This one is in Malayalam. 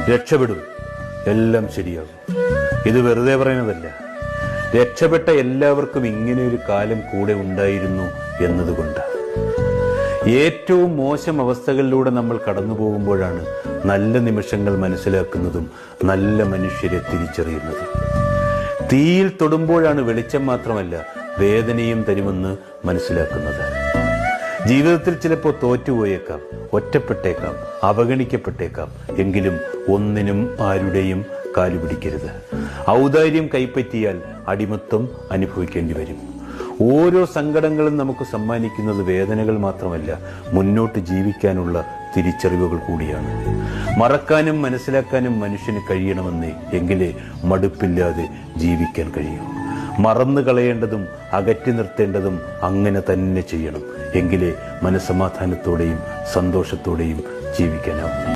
രക്ഷപ്പെടും, എല്ലാം ശരിയാകും. ഇത് വെറുതെ പറയുന്നതല്ല. രക്ഷപ്പെട്ട എല്ലാവർക്കും ഇങ്ങനെ ഒരു കാലം കൂടെ ഉണ്ടായിരുന്നു എന്നതുകൊണ്ട്. ഏറ്റവും മോശം അവസ്ഥകളിലൂടെ നമ്മൾ കടന്നു പോകുമ്പോഴാണ് നല്ല നിമിഷങ്ങൾ മനസ്സിലാക്കുന്നതും നല്ല മനുഷ്യരെ തിരിച്ചറിയുന്നതും. തീയിൽ തൊടുമ്പോഴാണ് വെളിച്ചം മാത്രമല്ല വേദനയും തരുമെന്ന് മനസ്സിലാക്കുന്നത്. ജീവിതത്തിൽ ചിലപ്പോൾ തോറ്റുപോയേക്കാം, ഒറ്റപ്പെട്ടേക്കാം, അവഗണിക്കപ്പെട്ടേക്കാം. എങ്കിലും ഒന്നിനും ആരുടെയും കാലുപിടിക്കരുത്. ഔദാര്യം കൈപ്പറ്റിയാൽ അടിമത്വം അനുഭവിക്കേണ്ടി വരും. ഓരോ സങ്കടങ്ങളും നമുക്ക് സമ്മാനിക്കുന്നത് വേദനകൾ മാത്രമല്ല, മുന്നോട്ട് ജീവിക്കാനുള്ള തിരിച്ചറിവുകൾ കൂടിയാണ്. മറക്കാനും മനസ്സിലാക്കാനും മനുഷ്യന് കഴിയണമെന്നേ, എങ്കിലേ മടുപ്പില്ലാതെ ജീവിക്കാൻ കഴിയൂ. മറന്നു കളയേണ്ടതും അകറ്റി നിർത്തേണ്ടതും അങ്ങനെ തന്നെ ചെയ്യണം. എങ്കിലേ മനസ്സമാധാനത്തോടെയും സന്തോഷത്തോടെയും ജീവിക്കാനാവും.